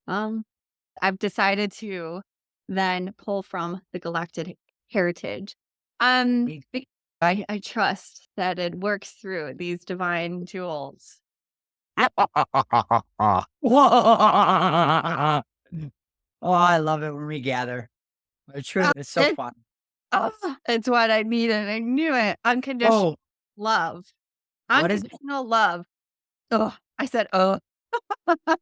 Um, I've decided to then pull from the Galactic heritage. Me I trust that it works through these divine tools. Oh, I love it when we gather. It's true. Uh, It's so it, fun. it's what I need, and I knew it. Unconditional Oh, love. what is it? Unconditional love. Oh, I said, oh. Let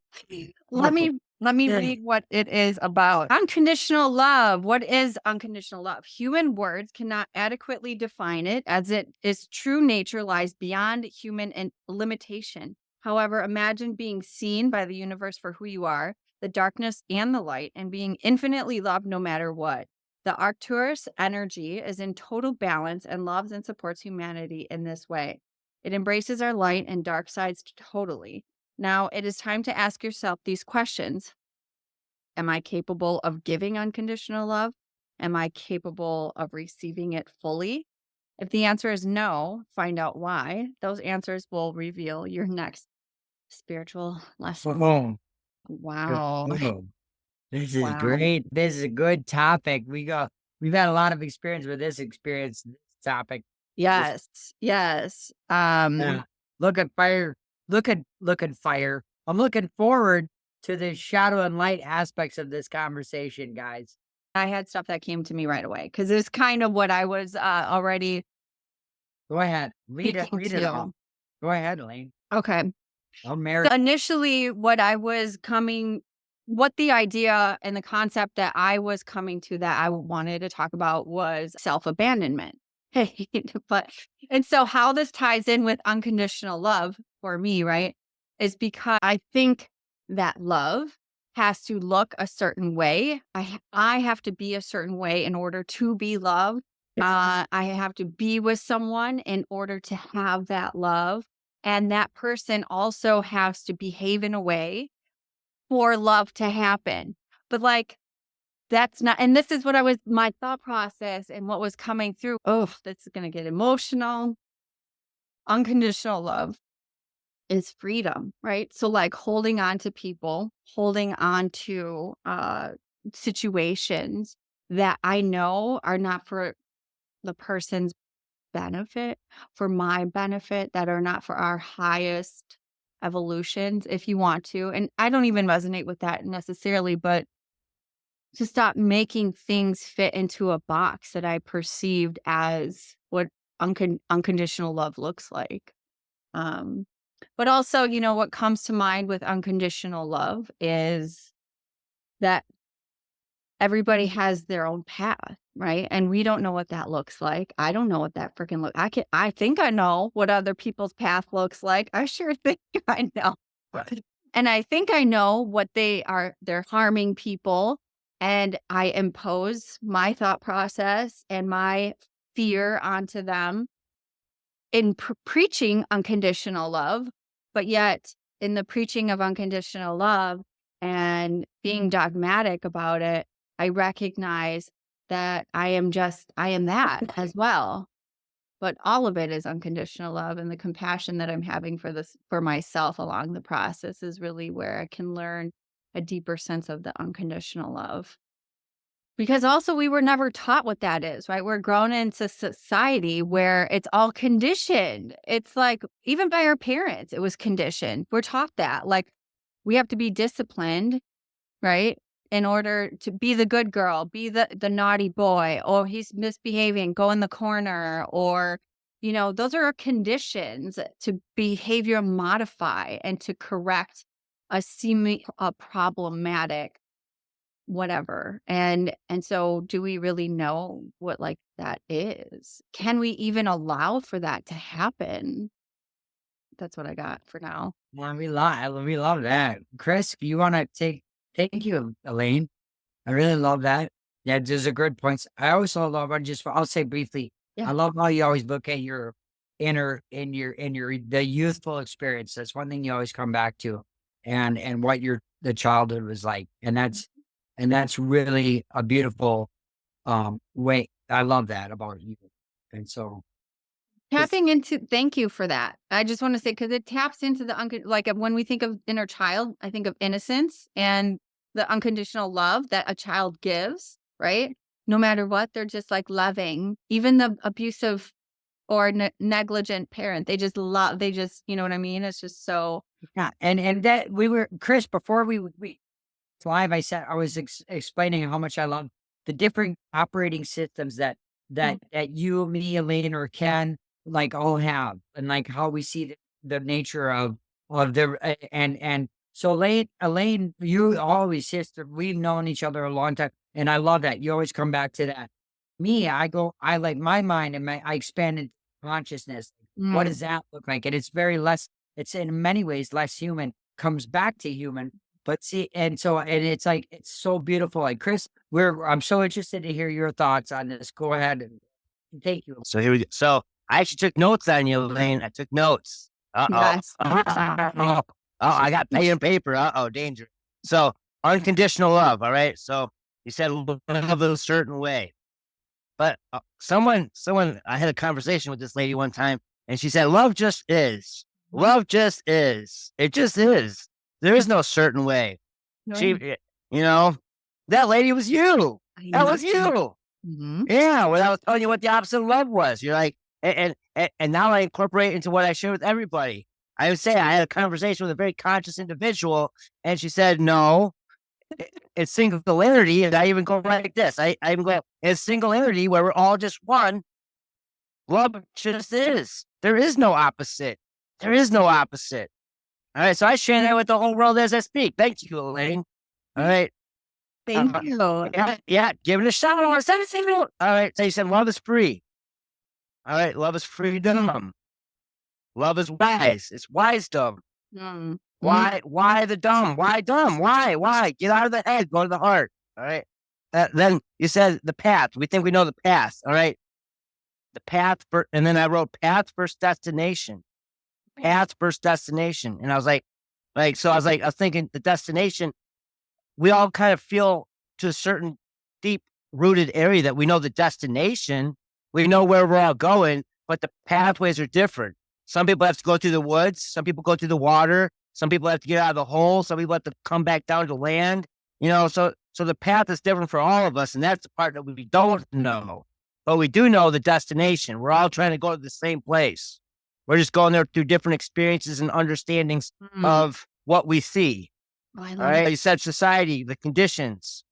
Oh, me yeah. read what it is about. Unconditional love. What is unconditional love? Human words cannot adequately define it, as its true nature lies beyond human limitation. However, imagine being seen by the universe for who you are, the darkness and the light, and being infinitely loved no matter what. The Arcturus energy is in total balance and loves and supports humanity in this way. It embraces our light and dark sides totally. Now, it is time to ask yourself these questions. Am I capable of giving unconditional love? Am I capable of receiving it fully? If the answer is no, find out why. Those answers will reveal your next spiritual lesson. Boom. Wow. Boom. This is Wow. great. This is a good topic. We've had a lot of experience with this topic. This Yes. Yes. yeah. Look at fire. Look at fire. I'm looking forward to the shadow and light aspects of this conversation, guys. I had stuff that came to me right away because it's kind of what I was already Go ahead. speaking Read it all. to. Go ahead, Elaine. Okay. I'm married. So initially, what the idea and the concept that I was coming to that I wanted to talk about was self-abandonment. But and so how this ties in with unconditional love for me, right, is because I think that love has to look a certain way. I have to be a certain way in order to be loved. I have to be with someone in order to have that love, and that person also has to behave in a way for love to happen. But, like, that's not and this is what I was my thought process and what was coming through. Oh, this is gonna get emotional. Unconditional love is freedom, right? So, like, holding on to people, holding on to, situations that I know are not for the person's benefit, for my benefit, that are not for our highest evolutions, if you want to. And I don't even resonate with that necessarily, but to stop making things fit into a box that I perceived as what unconditional love looks like. Um, but also, what comes to mind with unconditional love is that everybody has their own path, right? And we don't know what that looks like. I don't know what that freaking I think I know what other people's path looks like. I sure think I know. Right. And I think I know what they're harming people, and I impose my thought process and my fear onto them in preaching unconditional love, but yet in the preaching of unconditional love and being dogmatic about it, I recognize that I am that as well. But all of it is unconditional love, and the compassion that I'm having for myself along the process is really where I can learn a deeper sense of the unconditional love. Because also we were never taught what that is, right? We're grown into society where it's all conditioned. It's like even by our parents, it was conditioned. We're taught that. Like we have to be disciplined, right? In order to be the good girl, be the naughty boy, or he's misbehaving, go in the corner, or those are our conditions to behavior modify and to correct a problematic whatever. And so do we really know what like that is? Can we even allow for that to happen? That's what I got for now. Well, we love that. Chris, you want to thank you, Elaine. I really love that. Yeah, those are good points. I also love, I'll say briefly, Yeah. I love how you always look at your the youthful experience. That's one thing you always come back to and what the childhood was like. And that's really a beautiful, way. I love that about you. And so it's, Tapping into thank you for that. I just want to say because it taps into the like when we think of inner child, I think of innocence and the unconditional love that a child gives, right? No matter what, they're just like loving. Even the abusive or negligent parent, they just love, they just, you know what I mean? It's just so, Yeah, and that we were Chris, before we live, I said I was explaining how much I love the different operating systems that mm, you, me, Elaine, or Ken like all have, and like how we see the nature of the and so Elaine, you always sister, we've known each other a long time, and I love that you always come back to that. Me, I like my mind and I expanded consciousness. What mm, does that look like? And it's very less. It's in many ways less human. Comes back to human, but see, and so, and it's like, it's so beautiful. Like Chris, I'm so interested to hear your thoughts on this. Go ahead and thank you. So here we go. So I actually took notes on you, Elaine. I took notes. Uh-oh. yes. Oh, I got pen and paper. Uh-oh, danger. So unconditional love. All right. So you said love a certain way. But I had a conversation with this lady one time, and she said, love just is. Love just is. It just is. There is no certain way. She, Right. you know, that lady was you. I That know. was you. Mhm. Yeah. When I was telling you what the opposite of love was, you're like, and now I incorporate into what I share with everybody. I would say I had a conversation with a very conscious individual, and she said, no, it's singularity. And I even go like this. I even go, it's singularity where we're all just one. Love just is. There is no opposite. There is no opposite. All right. So I share that with the whole world as I speak. Thank you, Elaine. All right. Thank you. Yeah. Yeah. Give it a shot. All right. So you said love is free. All right. Love is freedom. Love is wise. It's wisdom. Mm. Mm. Why the dumb? Why dumb? Why? Get out of the head. Go to the heart. All right. Then you said the path. We think we know the path. All right. The path, and then I wrote path versus destination. Path versus destination. And I was so I was thinking the destination, we all kind of feel to a certain deep rooted area that we know the destination, we know where we're all going, but the pathways are different. Some people have to go through the woods. Some people go through the water. Some people have to get out of the hole. Some people have to come back down to land. So the path is different for all of us, and that's the part that we don't know. But we do know the destination. We're all trying to go to the same place. We're just going there through different experiences and understandings Mm. of what we see. Oh, I All love right. it. You said society, the conditions,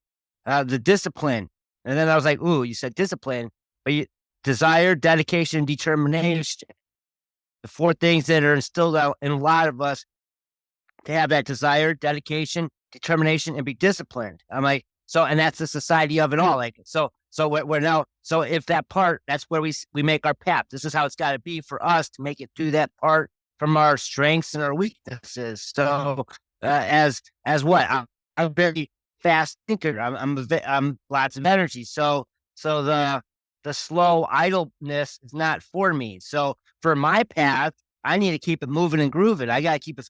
the discipline. And then I was like, ooh, you said discipline, but desire, dedication, determination. The four things that are instilled out in a lot of us to have that desire, dedication, determination, and be disciplined. I'm like, and that's the society of it all. Like, so we're now, so if that part, that's where we make our path. This is how it's got to be for us to make it through that part from our strengths and our weaknesses. So, as what I'm a very fast thinker. I'm lots of energy. So the slow idleness is not for me. So for my path, I need to keep it moving and grooving. I got to keep it,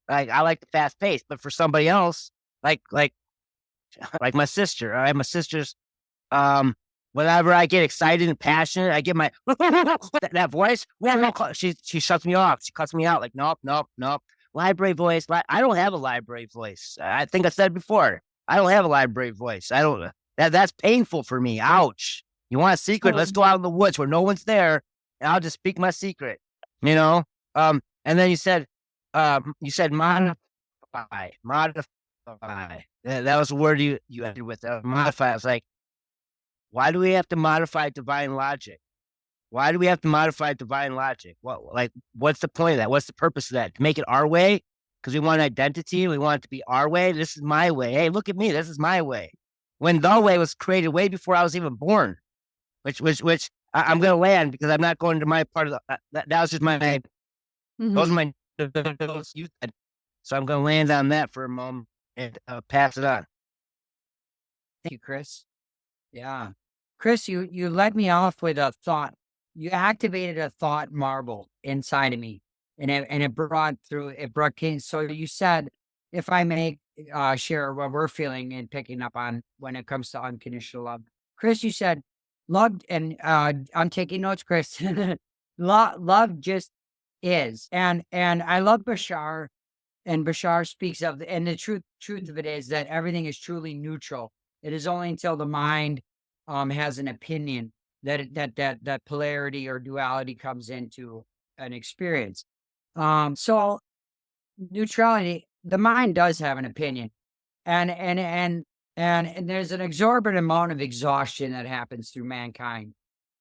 like I like the fast pace, but for somebody else, like my sister, I have my sister's, whenever I get excited and passionate, I get my, that voice, she shuts me off. She cuts me out like, nope. Library voice. I don't have a library voice. I think I said before, I don't have a library voice. I don't, that's painful for me. Ouch. You want a secret? Let's go out in the woods where no one's there, and I'll just speak my secret, you know? And then you said modify. That was a word you ended with, modify. I was like, why do we have to modify divine logic? Why do we have to modify divine logic? What's the point of that? What's the purpose of that? To make it our way? Because we want identity. We want it to be our way. This is my way. Hey, look at me. This is my way. When the way was created way before I was even born, which I'm going to land because I'm not going to my part of that was just my, those are Mhm. my, you said. So I'm going to land on that for a moment and pass it on. Thank you, Chris. Yeah. Chris, you led me off with a thought. You activated a thought marble inside of me, and it brought came. So you said, if I may share what we're feeling and picking up on when it comes to unconditional love. Chris, you said love, and I'm taking notes, Chris. Love just is. And I love Bashar And Bashar speaks of, and the truth of it is that everything is truly neutral. It is only until the mind has an opinion that that polarity or duality comes into an experience. So neutrality, the mind does have an opinion, and and there's an exorbitant amount of exhaustion that happens through mankind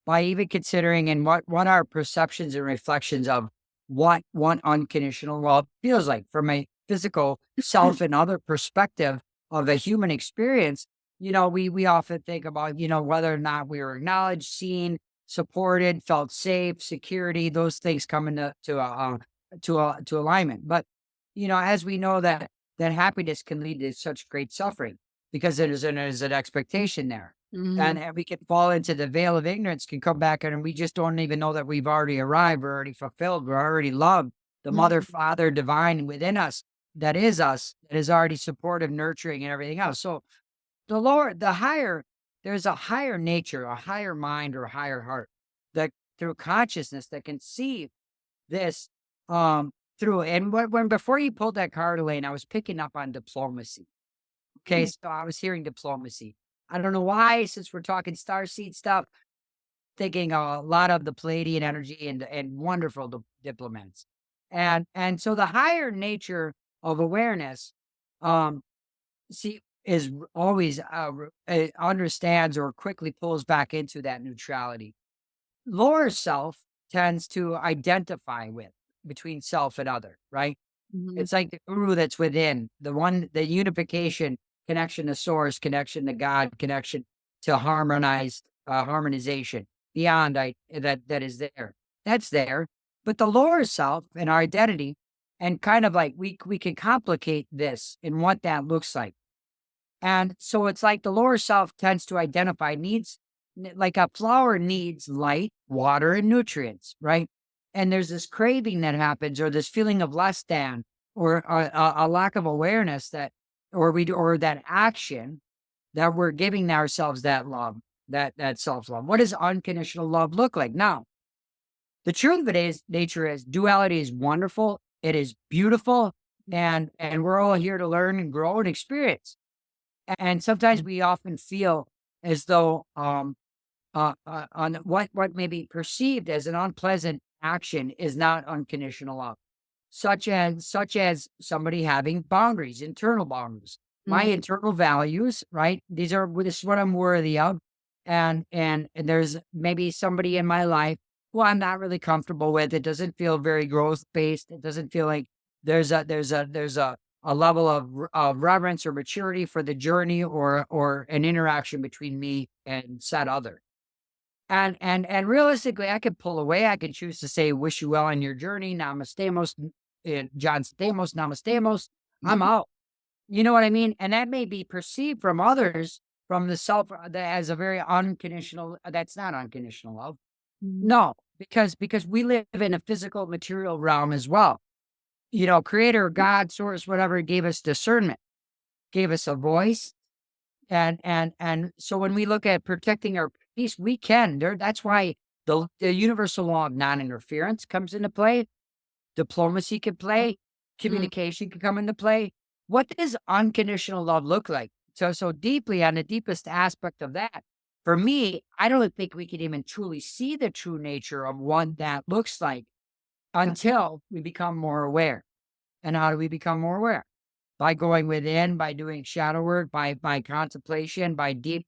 by even considering and what our perceptions and reflections of what unconditional love feels like from a physical self and other perspective of a human experience. We often think about, whether or not we were acknowledged, seen, supported, felt safe, security, those things come into to alignment. But as we know that happiness can lead to such great suffering because there's an expectation there. Mhm. And we can fall into the veil of ignorance, can come back and we just don't even know that we've already arrived, we're already fulfilled, we're already loved. The mother, Mhm. father, divine within us, that is already supportive, nurturing, and everything else. So there's a higher nature, a higher mind, or a higher heart that through consciousness that can see this through. And when before you pulled that card, Elaine, I was picking up on diplomacy. Okay, Mm. so I was hearing diplomacy. I don't know why, since we're talking starseed stuff, thinking a lot of the Palladian energy and wonderful diplomats. And so the higher nature of awareness, um, is always understands or quickly pulls back into that neutrality. Lower self tends to identify with between self and other, right? Mhm. It's like the guru that's within, the unification, connection to source, connection to God, connection to harmonization beyond that is there. That's there. But the lower self and our identity, and kind of like we can complicate this in what that looks like. And so it's like the lower self tends to identify needs, like a flower needs light, water, and nutrients, right? And there's this craving that happens, or this feeling of less than, or a lack of awareness that, or that action that we're giving ourselves that love, that self love. What does unconditional love look like? Now, the truth of it is, nature is duality is wonderful. It is beautiful, and we're all here to learn and grow and experience. And sometimes we often feel as though on what may be perceived as an unpleasant action is not unconditional love, such as somebody having boundaries, internal boundaries. My Mhm. internal values, right? This is what I'm worthy of, and there's maybe somebody in my life who I'm not really comfortable with. It doesn't feel very growth based. It doesn't feel like there's a level of reverence or maturity for the journey or an interaction between me and said other. And realistically, I could pull away. I could choose to say, "Wish you well on your journey." Namastemos, John Stamos, Namastemos. I'm Mhm. out. You know what I mean? And that may be perceived from others from the self as a very unconditional. That's not unconditional love. Mhm. No, because we live in a physical, material realm as well. Creator, God, source, whatever, gave us discernment, gave us a voice, and so when we look at protecting our peace, we can. That's why the universal law of non-interference comes into play. Diplomacy can play, Mhm. communication can come into play. What does unconditional love look like? So deeply on the deepest aspect of that. For me, I don't think we can even truly see the true nature of what that looks like until we become more aware. And how do we become more aware? By going within, by doing shadow work, by contemplation, by deep,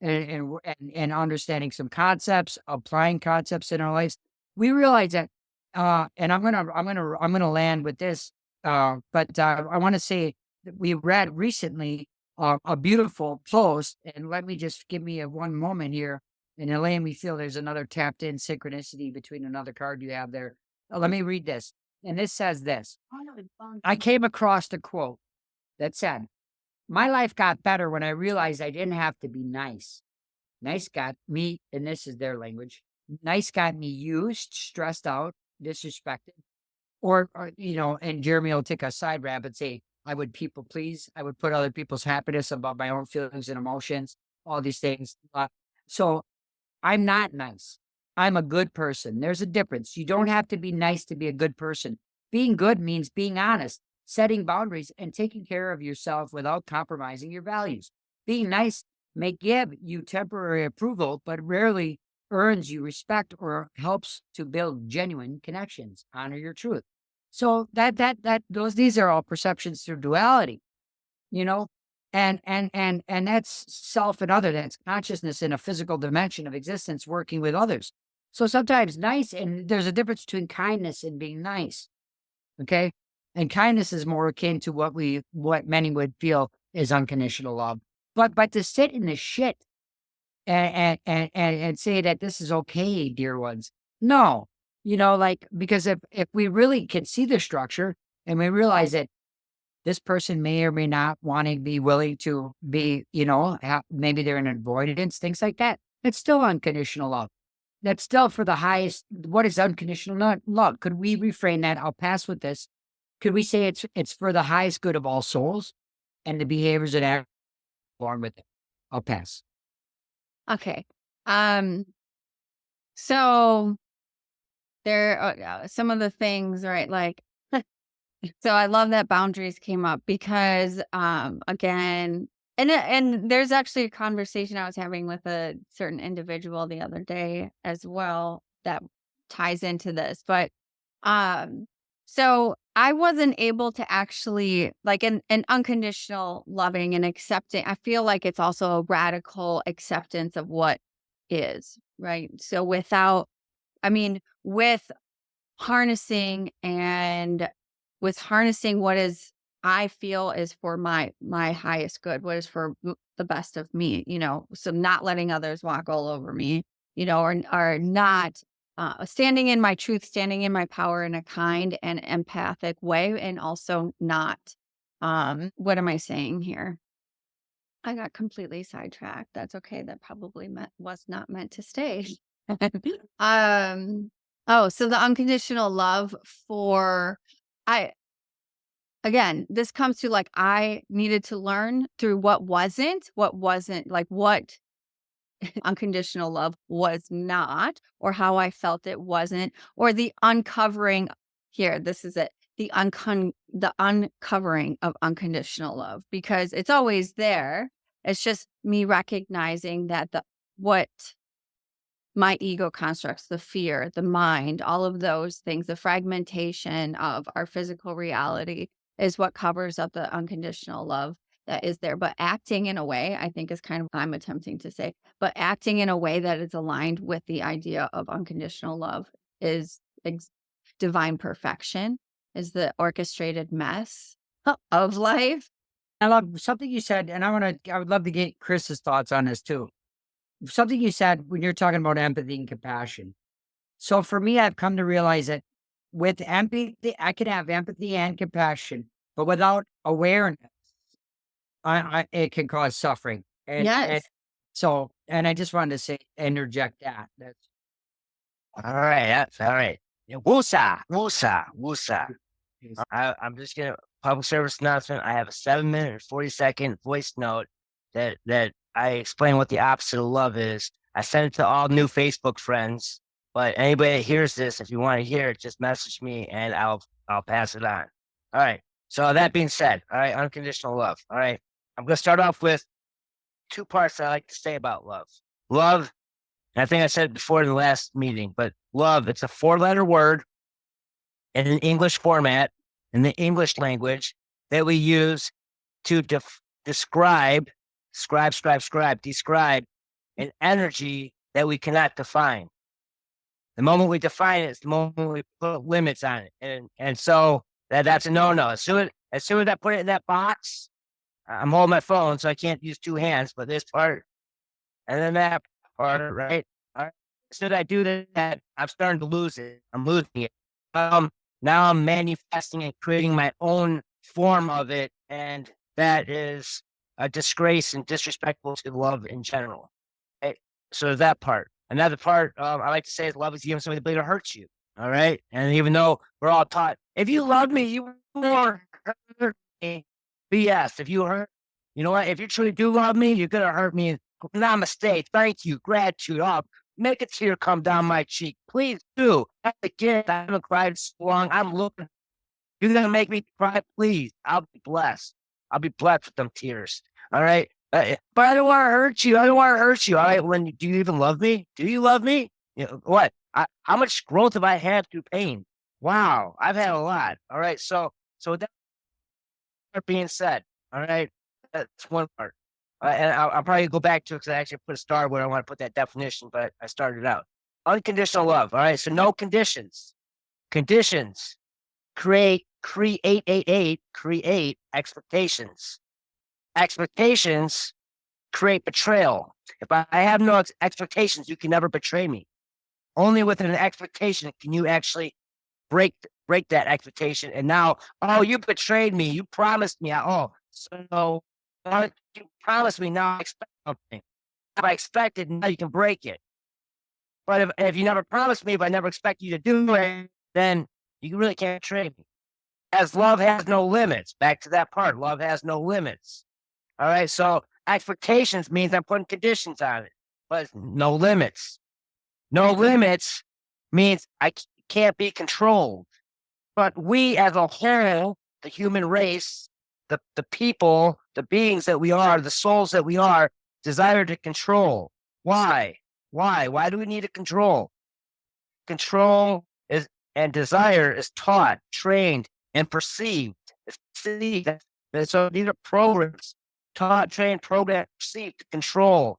and understanding some concepts, applying concepts in our lives. We realize that, and I'm gonna land with this. But I want to say that we read recently a beautiful post, and let me just give me a one moment here, and Elaine, we feel there's another tapped in synchronicity between another card you have there. Let me read this, and this says this. I came across a quote that said, "My life got better when I realized I didn't have to be nice. Nice got me," and this is their language, nice got me used, stressed out, disrespected. And Jeremy will take a side rap and say, I would people please. I would put other people's happiness above my own feelings and emotions, all these things. So I'm not nice. I'm a good person. There's a difference. You don't have to be nice to be a good person. Being good means being honest, setting boundaries, and taking care of yourself without compromising your values. Being nice may give you temporary approval, but rarely earns you respect or helps to build genuine connections. Honor your truth. So these are all perceptions through duality, you know, and that's self and other. That's consciousness in a physical dimension of existence, working with others. So sometimes nice, and there's a difference between kindness and being nice. Okay. And kindness is more akin to what many would feel is unconditional love. But to sit in the shit and say that this is okay, dear ones. No, like, because if we really can see the structure and we realize that this person may or may not want to be willing to be, maybe they're in avoidance, things like that. It's still unconditional love. That's still for the highest. What is unconditional love? Could we reframe that? I'll pass with this. Could we say it's for the highest good of all souls and the behaviors that are born with it? I'll pass. Okay. So there are some of the things, right? Like, so I love that boundaries came up because, again, and there's actually a conversation I was having with a certain individual the other day as well that ties into this. But, so I wasn't able to actually like an unconditional loving and accepting. I feel like it's also a radical acceptance of what is, right? So with harnessing and with harnessing what is I feel is for my highest good, what is for the best of me, so not letting others walk all over me, or not standing in my truth, standing in my power in a kind and empathic way, and also not, what am I saying here? I got completely sidetracked. That's okay. That probably was not meant to stay. um, oh, so the unconditional love for I again, this comes to like I needed to learn through what wasn't like what unconditional love was not, or how I felt it wasn't, or the uncovering here, this is it. The uncovering of unconditional love, because it's always there. It's just me recognizing that what my ego constructs, the fear, the mind, all of those things, the fragmentation of our physical reality is what covers up the unconditional love that is there. But acting in a way, I think is kind of what I'm attempting to say, but acting in a way that is aligned with the idea of unconditional love is divine perfection, is the orchestrated mess of life. I love something you said, and I would love to get Chris's thoughts on this too. Something you said when you're talking about empathy and compassion. So for me, I've come to realize that with empathy, I can have empathy and compassion, but without awareness, it can cause suffering. And Yes. so, and I just wanted to say, interject that. That's All right. That's all right. Yeah, woosah, woosah, woosah. is- I'm just gonna public service announcement. I have a 7-minute and 40-second voice note that I explain what the opposite of love is. I sent it to all new Facebook friends, but anybody that hears this, if you want to hear it, just message me and I'll pass it on. All right. So that being said, all right, unconditional love. All right. I'm gonna start off with 2 parts that I like to say about love. Love, and I think I said it before in the last meeting, but love, it's a 4-letter word in an English format, in the English language, that we use to describe an energy that we cannot define. The moment we define it, it's the moment we put limits on it. And so that's a no-no. As soon as I put it in that box, I'm holding my phone, so I can't use 2 hands, but this part and then that part, right? All right. As soon as I do that, I'm starting to lose it. I'm losing it. Now I'm manifesting and creating my own form of it, and that is a disgrace and disrespectful to love in general. Okay? So that part. Another part I like to say is love is giving somebody the ability to hurt you. All right. And even though we're all taught, if you love me, you won't hurt me. BS. If you hurt, you know what? If you truly do love me, you're gonna hurt me. Namaste. Thank you. Gratitude. Oh, make a tear come down my cheek. Please do. As a kid, I haven't cried so long. I'm looking You're gonna make me cry, please. I'll be blessed. I'll be blessed with them tears. All right. But I don't want to hurt you. I don't want to hurt you. All right. Do you even love me? Do you love me? You know, what? How much growth have I had through pain? Wow, I've had a lot. All right. So with that part being said, all right, that's one part. And I'll probably go back to it because I actually put a star where I want to put that definition, but I started out. Unconditional love. All right. So no conditions. Conditions create expectations. Expectations create betrayal. If I have no expectations, you can never betray me. Only with an expectation can you actually break that expectation. And now, oh, you betrayed me. You promised me. So you promised me. Now I expect something. If I expect it, now you can break it. But if you never promised me, if I never expect you to do it, then you really can't betray me. As love has no limits. Back to that part. Love has no limits. All right. So expectations means I'm putting conditions on it, but no limits. No limits means I can't be controlled. But we as a whole, the human race, the people, the beings that we are, the souls that we are, desire to control. Why? Why do we need to control? Control is and desire is taught, trained, and perceived. It's perceived. So these are programs, taught, trained, programmed, perceived to control.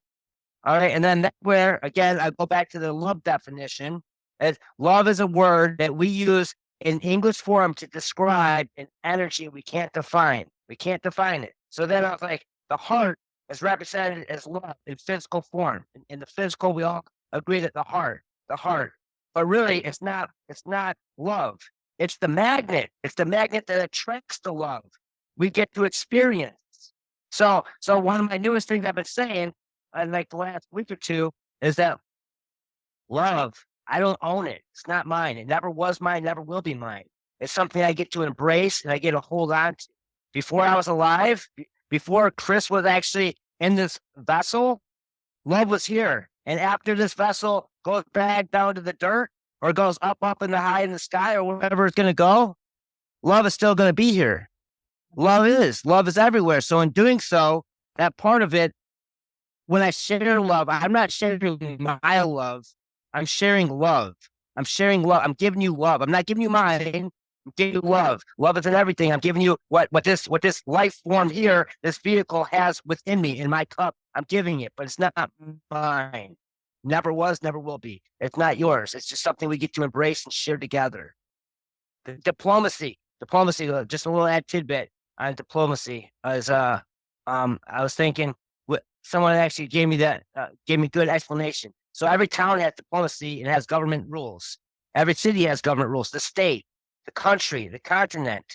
All right. And then that's where, again, I go back to the love definition. As love is a word that we use in English form to describe an energy we can't define. We can't define it. So then I was like, the heart is represented as love in physical form. In the physical, we all agree that the heart. But really, it's not love. It's the magnet. It's the magnet that attracts the love we get to experience. So one of my newest things I've been saying, like the last week or two, is that love, I don't own it. It's not mine. It never was mine, never will be mine. It's something I get to embrace and I get to hold on to. Before I was alive, before Chris was actually in this vessel, love was here. And after this vessel goes back down to the dirt or goes up in the high in the sky or wherever it's going to go, love is still going to be here. Love is everywhere. So in doing so, that part of it, when I share love, I'm not sharing my love. I'm sharing love. I'm sharing love. I'm giving you love. I'm not giving you mine. I'm giving you love. Love is in everything. I'm giving you what this life form here, this vehicle has within me in my cup. I'm giving it, but it's not mine. Never was, never will be. It's not yours. It's just something we get to embrace and share together. The diplomacy, just a little add tidbit on diplomacy is, I was thinking, someone actually gave me good explanation. So every town has diplomacy and has government rules. Every city has government rules. The state, the country, the continent,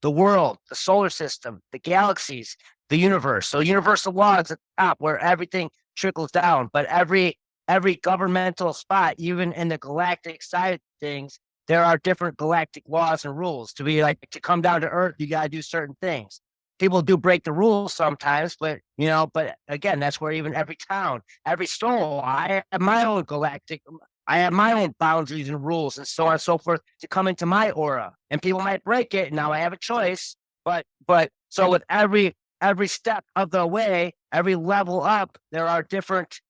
the world, the solar system, the galaxies, the universe. So universal law is at the top where everything trickles down. But every governmental spot, even in the galactic side of things, there are different galactic laws and rules. To come down to Earth, you got to do certain things. People do break the rules sometimes, but again, that's where even every town, every soul, I have my own galactic, I have my own boundaries and rules and so on and so forth to come into my aura. And people might break it. Now I have a choice, but so with every step of the way, every level up, there are different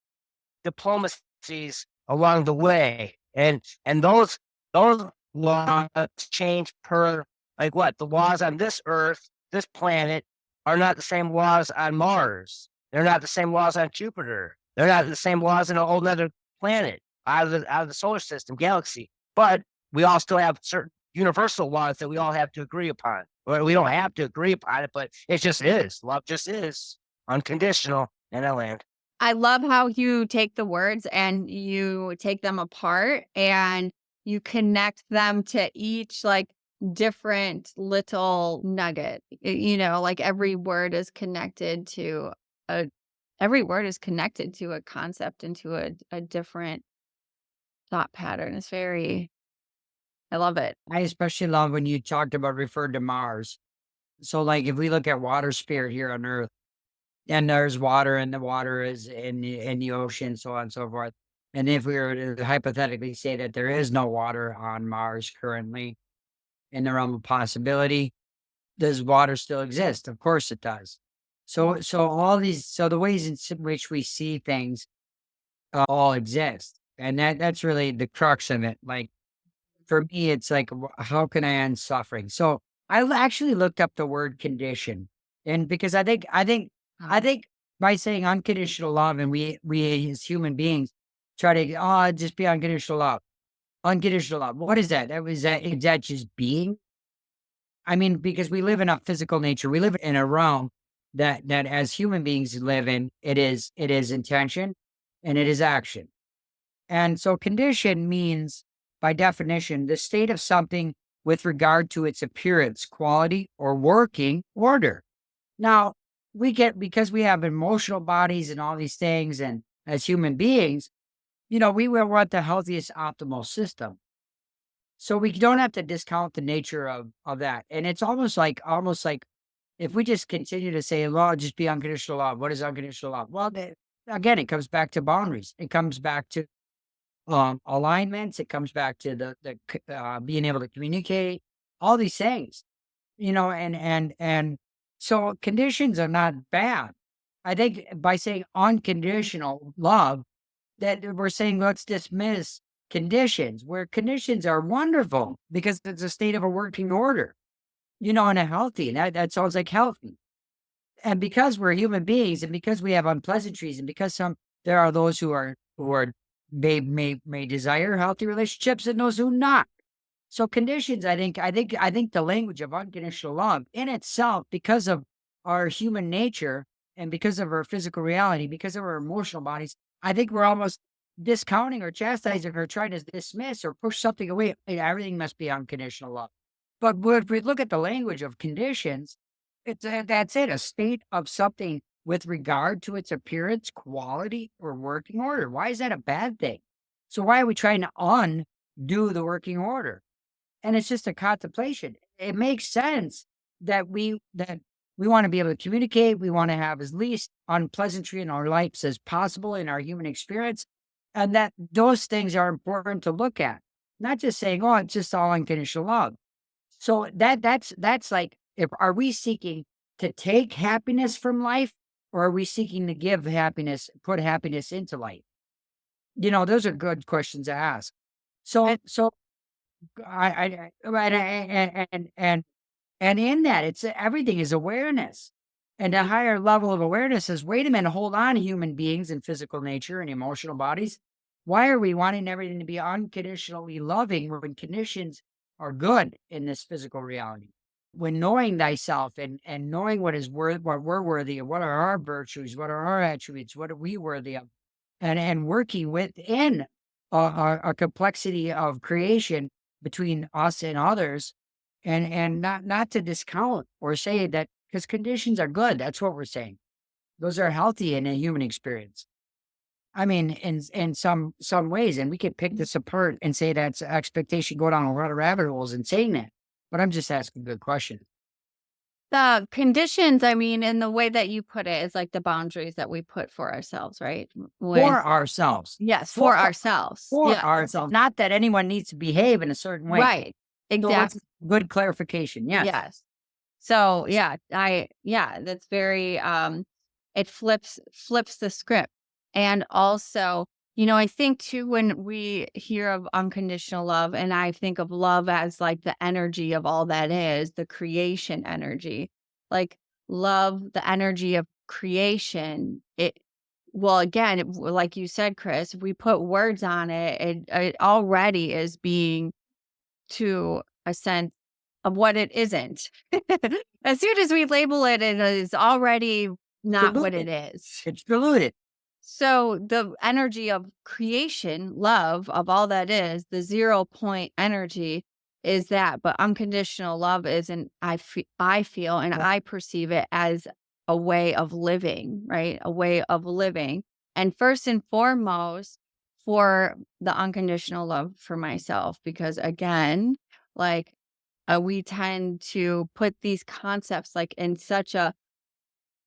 diplomacies along the way. And those laws change per, like what? The laws on this Earth, this planet, are not the same laws on Mars. They're not the same laws on Jupiter. They're not the same laws in a whole other planet out of the solar system, galaxy. But we all still have certain universal laws that we all have to agree upon. Or we don't have to agree upon it, but it just is. Love just is unconditional. And I land. I love how you take the words and you take them apart and you connect them to each like different little nugget. Like every word is connected to a concept and to a different thought pattern. I love it. I especially love when you talked about referred to Mars. So like if we look at water spirit here on Earth, and there's water, and the water is in the ocean, so on and so forth. And if we were to hypothetically say that there is no water on Mars currently, in the realm of possibility. Does water still exist? Of course it does. So all these, so the ways in which we see things all exist, and that's really the crux of it. Like for me, it's like, how can I end suffering? So actually looked up the word condition, and because I think by saying unconditional love, and we as human beings try to just be unconditional love, unconditional love. What is that? Is that just being? I mean, because we live in a physical nature, we live in a realm that as human beings live in, it is intention and it is action. And so condition means, by definition, the state of something with regard to its appearance, quality, or working order. Now, because we have emotional bodies and all these things, and as human beings, we will want the healthiest optimal system. So we don't have to discount the nature of that. And it's almost like if we just continue to say, well, just be unconditional love. What is unconditional love? Well, again, it comes back to boundaries. It comes back to alignments. It comes back to the being able to communicate, all these things, and so conditions are not bad. I think by saying unconditional love, that we're saying let's dismiss conditions, where conditions are wonderful because it's a state of a working order, and a healthy, and that sounds like healthy. And because we're human beings, and because we have unpleasantries, and because there are those who may desire healthy relationships, and those who not. So conditions, I think the language of unconditional love in itself, because of our human nature and because of our physical reality, because of our emotional bodies, I think we're almost discounting or chastising or trying to dismiss or push something away. Hey, everything must be unconditional love. But if we look at the language of conditions, that's it, a state of something with regard to its appearance, quality, or working order. Why is that a bad thing? So why are we trying to undo the working order? And it's just a contemplation. It makes sense that we want to be able to communicate. We want to have as least unpleasantry in our lives as possible in our human experience, and that those things are important to look at. Not just saying, "Oh, it's just all unconditional love." So that's like, if are we seeking to take happiness from life, or are we seeking to give happiness, put happiness into life? Those are good questions to ask. So and in that, it's everything is awareness. And a higher level of awareness is, wait a minute, hold on, human beings and physical nature and emotional bodies. Why are we wanting everything to be unconditionally loving when conditions are good in this physical reality? When knowing thyself and knowing what we're worthy of, what are our virtues, what are our attributes, what are we worthy of, and working within a complexity of creation between us and others, and not to discount or say that, because conditions are good. That's what we're saying. Those are healthy in a human experience. I mean, in some ways, and we could pick this apart and say that's expectation, go down a lot of rabbit holes in saying that. But I'm just asking good questions. The conditions, I mean, in the way that you put it, is like the boundaries that we put for ourselves, right? For ourselves. Yes, For for ourselves. for Yeah. ourselves. Not that anyone needs to behave in a certain way. Right. So it's Exactly. good clarification. Yes. Yes. So yeah, that's very it flips the script. And also, I think too, when we hear of unconditional love, and I think of love as like the energy of all that is, the creation energy. Like love, the energy of creation. Well, again, like you said, Chris, if we put words on it, it already is being to a sense of what it isn't. As soon as we label it, it is already not what it is. It's diluted. So the energy of creation, love of all that is, the 0 point energy is that, but unconditional love isn't. I feel and I perceive it as a way of living, right? A way of living. And first and foremost, for the unconditional love for myself, because again, like we tend to put these concepts like in such a,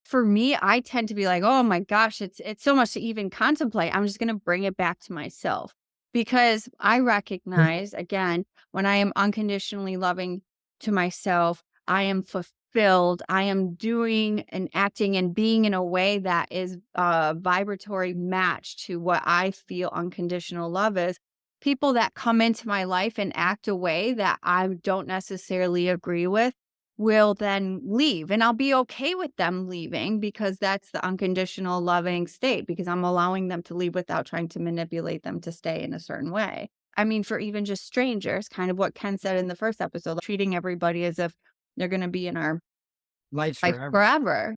for me, I tend to be like, "Oh my gosh, it's so much to even contemplate. I'm just gonna bring it back to myself." Because I recognize, again, when I am unconditionally loving to myself, I am fulfilled, I am doing and acting and being in a way that is a vibratory match to what I feel unconditional love is, people that come into my life and act a way that I don't necessarily agree with will then leave. And I'll be okay with them leaving because that's the unconditional loving state, because I'm allowing them to leave without trying to manipulate them to stay in a certain way. I mean, for even just strangers, kind of what Ken said in the first episode, treating everybody as if they're going to be in our Lights life forever. forever.